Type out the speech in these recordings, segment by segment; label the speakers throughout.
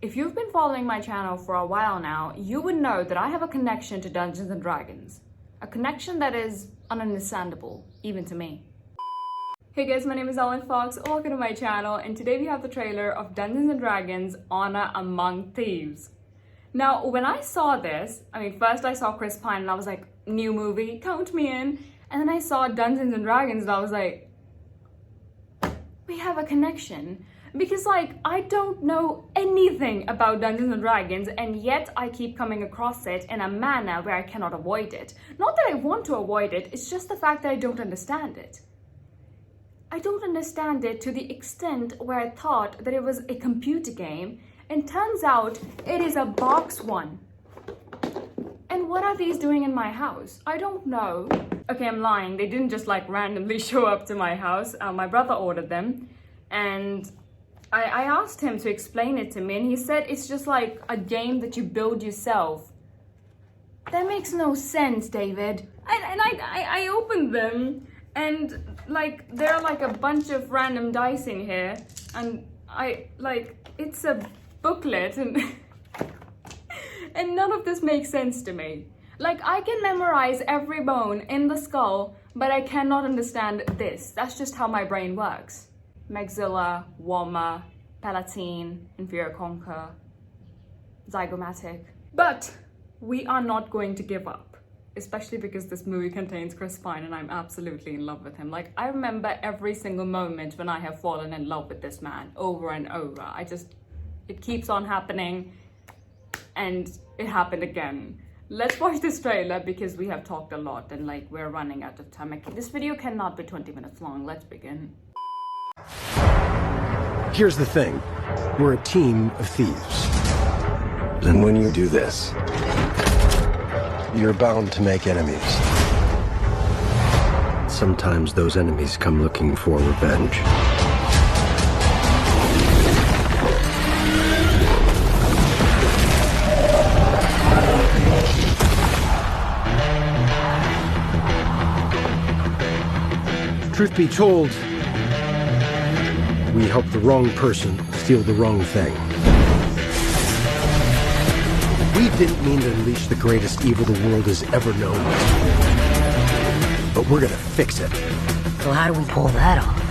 Speaker 1: if you've been following my channel for a while now, you would know that I have a connection to Dungeons and Dragons. A connection that is ununderstandable, even to me. Hey guys, my name is Ellen Fox, welcome to my channel, and today we have the trailer of Dungeons and Dragons Honor Among Thieves. Now, when I saw this, first I saw Chris Pine and I was like, new movie, count me in. And then I saw Dungeons and Dragons and I was like, we have a connection. Because I don't know anything about Dungeons and Dragons, and yet I keep coming across it in a manner where I cannot avoid it. Not that I want to avoid it, it's just the fact that I don't understand it. I don't understand it to the extent where I thought that it was a computer game, and turns out it is a box one. And what are these doing in my house? I don't know. Okay, I'm lying. They didn't just randomly show up to my house. My brother ordered them, and I asked him to explain it to me, and he said it's just like a game that you build yourself. That makes no sense, David. I opened them, and there are a bunch of random dice in here, and it's a booklet, and and none of this makes sense to me. I can memorize every bone in the skull, but I cannot understand this. That's just how my brain works. Maxilla, Woma, Palatine, Inferior Concha, Zygomatic. But we are not going to give up, especially because this movie contains Chris Pine and I'm absolutely in love with him. I remember every single moment when I have fallen in love with this man over and over. It keeps on happening, and it happened again. Let's watch this trailer because we have talked a lot and we're running out of time. This video cannot be 20 minutes long. Let's begin.
Speaker 2: Here's the thing. We're a team of thieves. And when you do this, you're bound to make enemies. Sometimes those enemies come looking for revenge. Truth be told, we help the wrong person steal the wrong thing. We didn't mean to unleash the greatest evil the world has ever known. But we're gonna fix it.
Speaker 3: So how do we pull that off?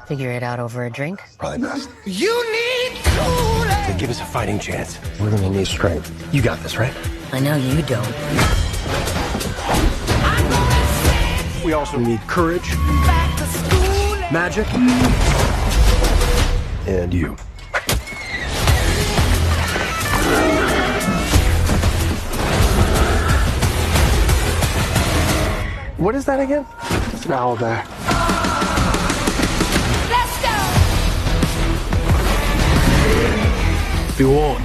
Speaker 3: Figure it out over a drink?
Speaker 2: Probably best.
Speaker 4: You need to
Speaker 2: To give us a fighting chance, we're gonna need strength. You got this, right?
Speaker 3: I know you don't.
Speaker 2: We also need courage,
Speaker 4: back to school.
Speaker 2: magic, and you. What is that again? It's an owl bear.
Speaker 4: Let's go.
Speaker 2: Be warned.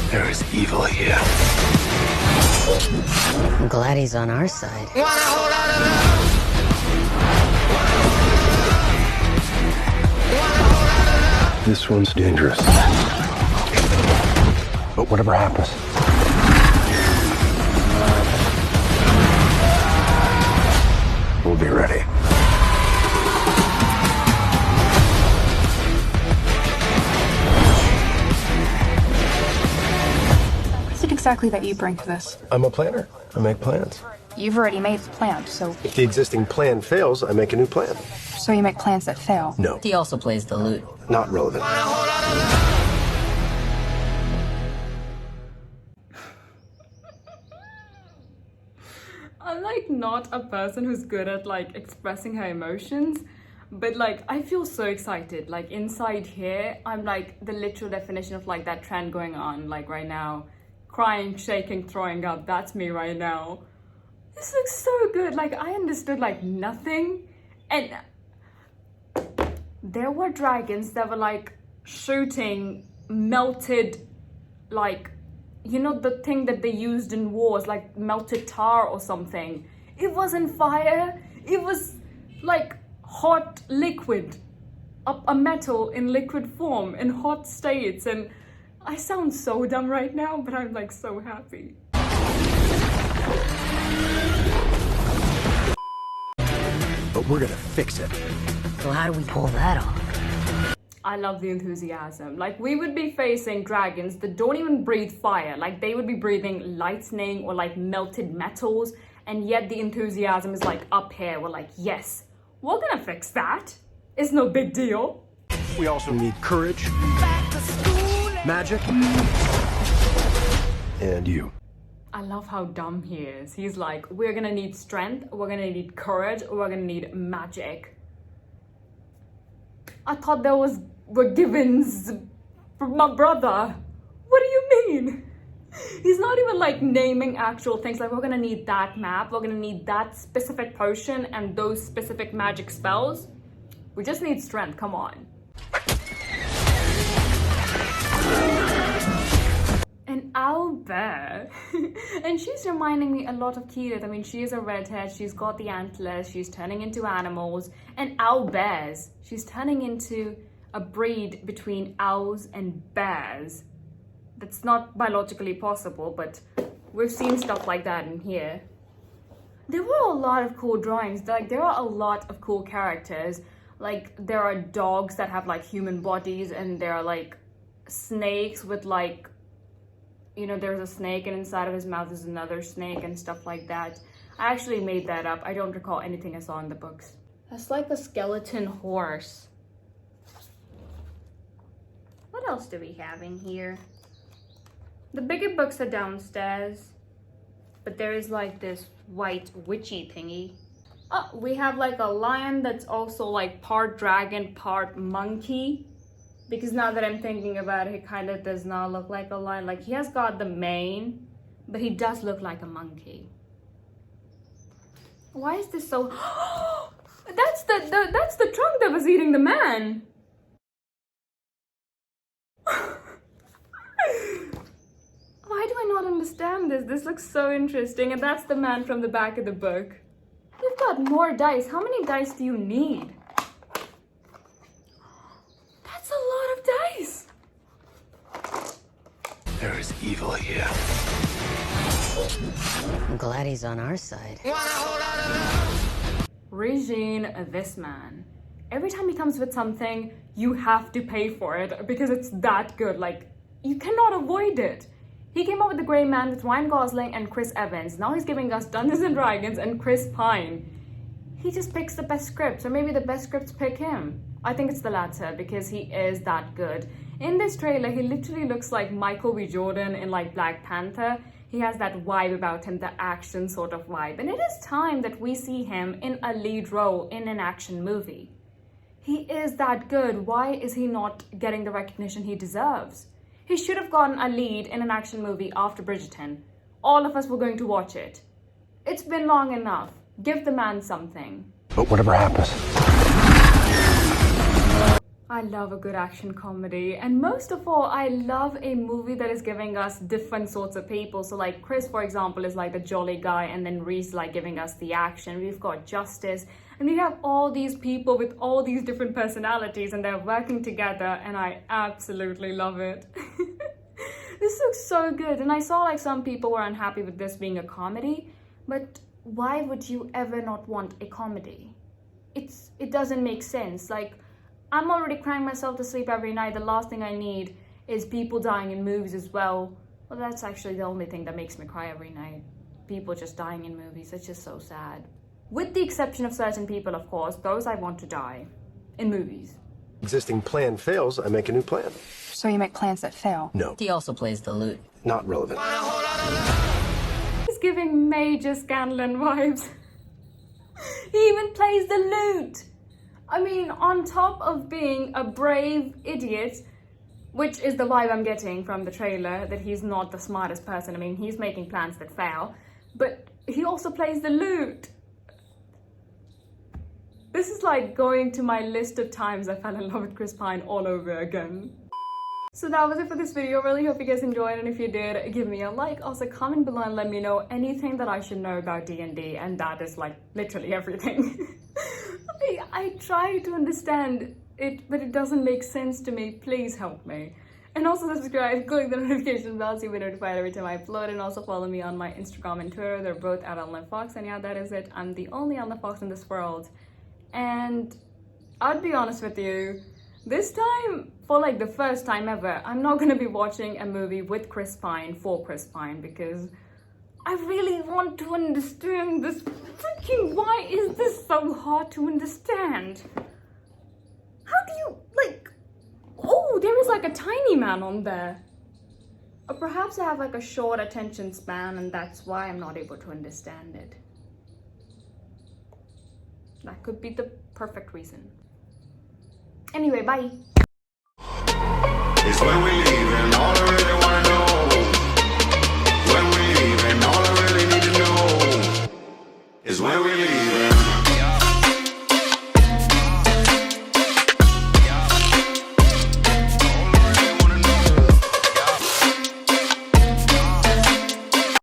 Speaker 2: There is evil here.
Speaker 3: I'm glad he's on our side.
Speaker 4: Want a whole lot of love. Want a whole lot of love.
Speaker 2: This one's dangerous. But whatever happens, we'll be ready.
Speaker 5: What is it exactly that you bring to this?
Speaker 2: I'm a planner. I make plans.
Speaker 5: You've already made the plan, so
Speaker 2: If the existing plan fails, I make a new plan.
Speaker 5: you make plans that fail.
Speaker 2: No,
Speaker 3: He also plays the lute.
Speaker 2: not relevant.
Speaker 1: I'm not a person who's good at expressing her emotions, but I feel so excited. Inside here, I'm the literal definition of that trend going on right now. Crying, shaking, throwing up, that's me right now. This looks so good. I understood nothing, and there were dragons that were shooting melted the thing that they used in wars, melted tar or something. It wasn't fire, it was hot liquid, a metal in liquid form, in hot states, and I sound so dumb right now, but I'm so happy.
Speaker 2: But we're gonna fix it.
Speaker 3: So how do we pull that off?
Speaker 1: I love the enthusiasm. Like, we would be facing dragons that don't even breathe fire. Like, they would be breathing lightning or like melted metals, and yet the enthusiasm is like up here. We're like, yes, we're gonna fix that. It's no big deal.
Speaker 2: We also need courage,
Speaker 4: Back to school.
Speaker 2: magic, and you.
Speaker 1: I love how dumb he is. He's like, we're gonna need strength, we're gonna need courage, we're gonna need magic. I thought were givens from my brother. What do you mean? He's not even like naming actual things like we're gonna need that map, we're gonna need that specific potion and those specific magic spells. We just need strength, come on. An owl bear. And she's reminding me a lot of Kirith. I mean, she is a redhead, she's got the antlers, she's turning into animals. And owl bears, she's turning into a breed between owls and bears. That's not biologically possible, but we've seen stuff like that in here. There were a lot of cool drawings. Like, there are a lot of cool characters. Like, there are dogs that have like human bodies, and there are like snakes with like, you know, there's a snake and inside of his mouth is another snake and stuff like that. I actually made that up. I don't recall anything I saw in the books. That's like a skeleton horse. What else do we have in here? The bigger books are downstairs, but there is like this white witchy thingy. Oh, we have like a lion that's also like part dragon, part monkey. Because now that I'm thinking about it, he kind of does not look like a lion. Like, he has got the mane, but he does look like a monkey. Why is this so... that's the trunk that was eating the man. Why do I not understand this? This looks so interesting. And that's the man from the back of the book. You've got more dice. How many dice do you need? That's a lot of dice.
Speaker 2: There is evil here.
Speaker 3: I'm glad he's on our side.
Speaker 4: Want a whole lot of love.
Speaker 1: Regine, this man. Every time he comes with something, you have to pay for it because it's that good. Like, you cannot avoid it. He came up with The Grey Man with Ryan Gosling and Chris Evans. Now he's giving us Dungeons and Dragons and Chris Pine. He just picks the best scripts, or maybe the best scripts pick him. I think it's the latter because he is that good. In this trailer, he literally looks like Michael B. Jordan in like Black Panther. He has that vibe about him, the action sort of vibe. And it is time that we see him in a lead role in an action movie. He is that good. Why is he not getting the recognition he deserves? He should have gotten a lead in an action movie after Bridgerton. All of us were going to watch it. It's been long enough. Give the man something.
Speaker 2: But whatever happens,
Speaker 1: I love a good action comedy, and most of all, I love a movie that is giving us different sorts of people. So like Chris, for example, is like the jolly guy, and then Reese like giving us the action. We've got Justice, and we have all these people with all these different personalities, and they're working together, and I absolutely love it. This looks so good, and I saw like some people were unhappy with this being a comedy, but why would you ever not want a comedy? It doesn't make sense. Like, I'm already crying myself to sleep every night. The last thing I need is people dying in movies as well. Well, that's actually the only thing that makes me cry every night. People just dying in movies. It's just so sad. With the exception of certain people, of course, those I want to die in movies.
Speaker 2: existing plan fails, I make a new plan.
Speaker 5: So you make plans that fail.
Speaker 2: No,
Speaker 3: He also plays the lute.
Speaker 2: not relevant.
Speaker 1: He's giving major Scanlan vibes. He even plays the lute. I mean, on top of being a brave idiot, which is the vibe I'm getting from the trailer, that he's not the smartest person. I mean, he's making plans that fail, but he also plays the lute. This is like going to my list of times I fell in love with Chris Pine all over again. So that was it for this video. Really hope you guys enjoyed, and if you did, give me a like. Also comment below and let me know anything that I should know about D&D, and that is like literally everything. I try to understand it, but it doesn't make sense to me. Please help me. And also subscribe, click the notification bell so you'll be notified every time I upload, and also follow me on my Instagram and Twitter. They're both at @OnlineFox, and yeah, that is it. I'm the only OnlineFox in this world. And I'd be honest with you, This time, for like the first time ever, I'm not gonna be watching a movie with Chris Pine for Chris Pine because I really want to understand this freaking, why is this so hard to understand? How do you, like, oh, there is like a tiny man on there. Or perhaps I have like a short attention span and that's why I'm not able to understand it. That could be the perfect reason. Anyway, bye.
Speaker 6: It's when we leave and all I really wanna know. When we leave and all I really need to know is when we leave.